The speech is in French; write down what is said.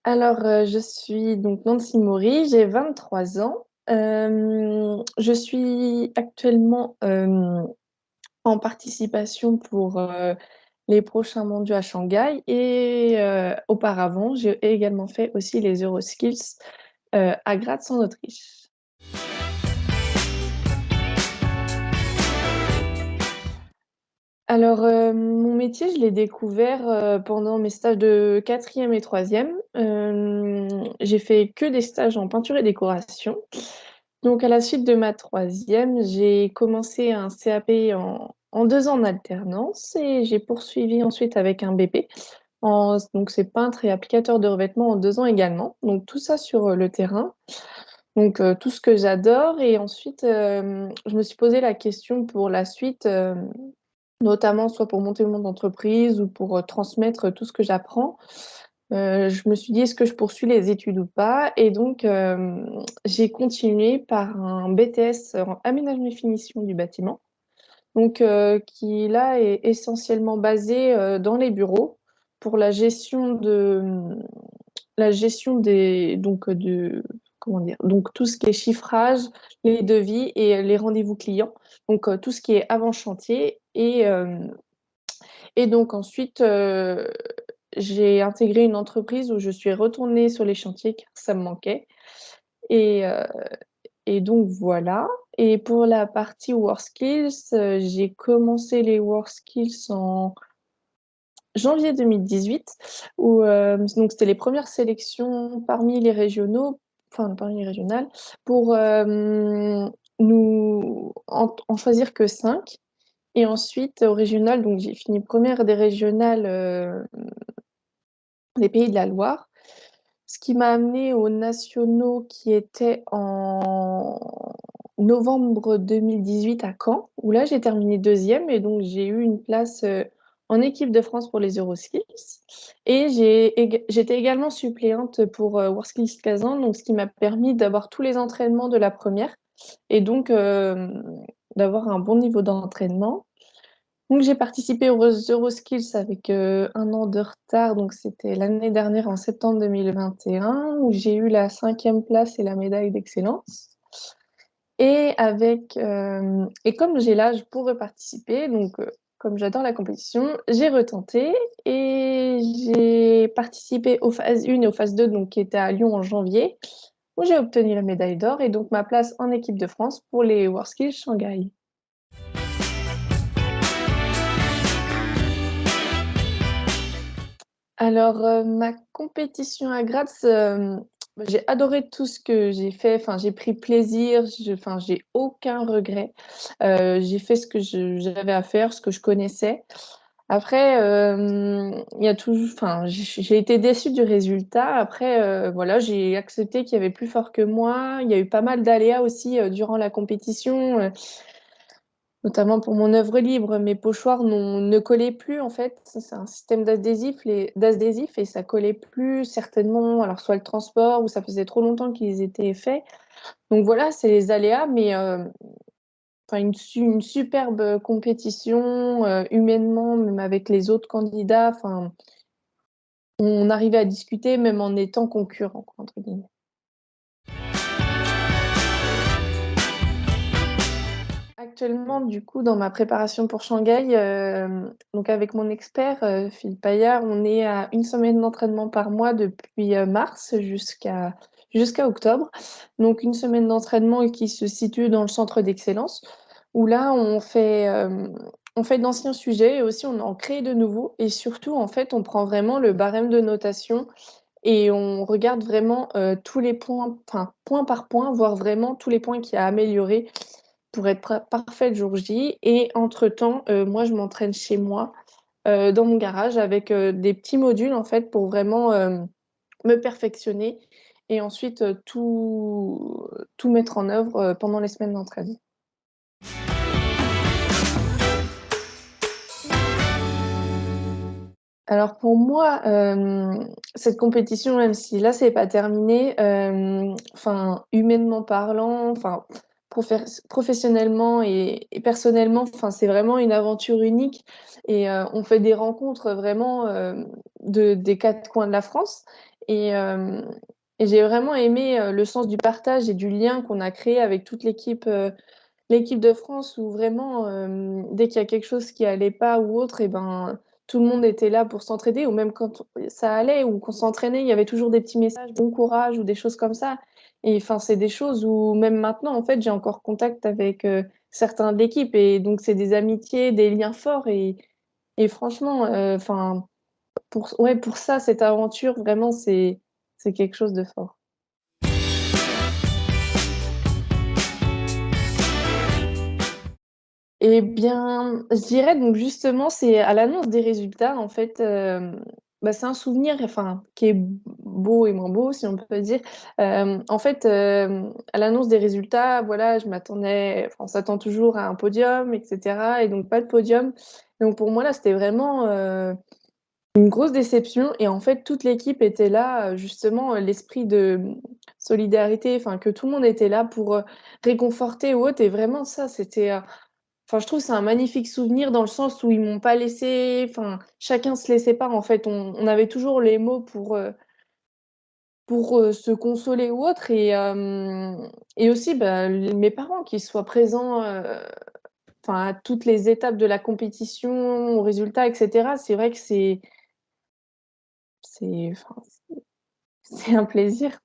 Je suis donc Nancy Maury, j'ai 23 ans. Je suis actuellement en participation pour les prochains mondiaux à Shanghai et auparavant, j'ai également fait aussi les Euroskills à Graz en Autriche. Mon métier, je l'ai découvert pendant mes stages de quatrième et troisième. J'ai fait que des stages en peinture et décoration. Donc, à la suite de ma troisième, j'ai commencé un CAP en 2 ans en alternance et j'ai poursuivi ensuite avec un BP. Donc, c'est peintre et applicateur de revêtement en 2 ans également. Donc, tout ça sur le terrain. Donc, tout ce que j'adore. Et ensuite, je me suis posé la question pour la suite. Notamment soit pour monter mon entreprise ou pour transmettre tout ce que j'apprends. Je me suis dit, est-ce que je poursuis les études ou pas? Et donc, j'ai continué par un BTS en aménagement et finition du bâtiment, donc qui là est essentiellement basé dans les bureaux pour la gestion des donc de comment dire? Donc tout ce qui est chiffrage, les devis et les rendez-vous clients. Donc tout ce qui est avant chantier et donc ensuite, j'ai intégré une entreprise où je suis retournée sur les chantiers car ça me manquait et heu et donc voilà. Et pour la partie WorkSkills, j'ai commencé les WorkSkills en janvier 2018 où, donc c'était les premières sélections parmi les régionaux, enfin parmi les régionales pour, nous en choisir que 5. Et ensuite, au régional, donc j'ai fini première des régionales des Pays de la Loire, ce qui m'a amenée aux nationaux qui étaient en novembre 2018 à Caen, où là j'ai terminé deuxième et donc j'ai eu une place en équipe de France pour les Euroskills. Et j'étais également suppléante pour WorldSkills Kazan, donc ce qui m'a permis d'avoir tous les entraînements de la première et donc d'avoir un bon niveau d'entraînement. Donc j'ai participé aux Euroskills avec 1 an de retard, donc c'était l'année dernière en septembre 2021 où j'ai eu la 5e place et la médaille d'excellence. Et comme j'ai l'âge pour participer, donc comme j'adore la compétition, j'ai retenté et j'ai participé aux phases 1 et aux phases 2, donc qui étaient à Lyon en janvier, où j'ai obtenu la médaille d'or et donc ma place en équipe de France pour les WorldSkills Shanghai. Ma compétition à Graz, bah, j'ai adoré tout ce que j'ai fait. Enfin, j'ai pris plaisir, j'ai aucun regret. J'ai fait ce que j'avais à faire, ce que je connaissais. Après, il y a toujours enfin, j'ai été déçue du résultat. Après, voilà, j'ai accepté qu'il y avait plus fort que moi. Il y a eu pas mal d'aléas aussi, durant la compétition, notamment pour mon œuvre libre, mes pochoirs ne collaient plus en fait. Ça, c'est un système d'adhésif et ça collait plus certainement. Alors soit le transport ou ça faisait trop longtemps qu'ils étaient faits. Donc voilà, c'est les aléas, mais enfin une superbe compétition humainement, même avec les autres candidats. Enfin, on arrivait à discuter même en étant concurrents, quoi, entre guillemets. Actuellement, du coup, dans ma préparation pour Shanghai, donc avec mon expert, Philippe Paillard, on est à une semaine d'entraînement par mois depuis, mars jusqu'à octobre. Donc une semaine d'entraînement qui se situe dans le centre d'excellence, où là, on fait d'anciens sujets et aussi on en crée de nouveaux et surtout, en fait, on prend vraiment le barème de notation et on regarde vraiment, tous les points, enfin, point par point, voir vraiment tous les points qu'il y a à améliorer pour être parfaite jour J. Et entre-temps, moi, je m'entraîne chez moi, dans mon garage avec des petits modules en fait pour vraiment me perfectionner et ensuite tout mettre en œuvre pendant les semaines d'entraînement. Alors pour moi, cette compétition, même si là c'est pas terminé, enfin humainement parlant, enfin professionnellement et personnellement, enfin c'est vraiment une aventure unique et on fait des rencontres vraiment, des 4 coins de la France et hem et j'ai vraiment aimé, le sens du partage et du lien qu'on a créé avec toute l'équipe de France où vraiment, dès qu'il y a quelque chose qui allait pas ou autre et ben, tout le monde était là pour s'entraider ou même quand ça allait ou qu'on s'entraînait, il y avait toujours des petits messages, bon courage ou des choses comme ça et enfin, c'est des choses où même maintenant, en fait, j'ai encore contact avec, certains de l'équipe et donc c'est des amitiés, des liens forts et franchement, enfin, pour ça, cette aventure, vraiment, c'est quelque chose de fort. Eh bien, je dirais donc justement, c'est à l'annonce des résultats, en fait, bah, c'est un souvenir, enfin, qui est beau et moins beau, si on peut dire. En fait, à l'annonce des résultats, voilà, je m'attendais enfin, on s'attend toujours à un podium et cetera et donc pas de podium. Donc pour moi, là, c'était vraiment, une grosse déception et en fait, toute l'équipe était là, justement, l'esprit de, solidarité, enfin, que tout le monde était là pour, réconforter ou autre et vraiment ça, c'était, enfin, je trouve que c'est un magnifique souvenir dans le sens où ils m'ont pas laissé enfin, chacun se laissait pas en fait. On avait toujours les mots pour, se consoler ou autre et aussi, bah, les mes parents qui soient présents, enfin, à toutes les étapes de la compétition, aux résultats et cetera. C'est vrai que c'est enfin, c'est un plaisir.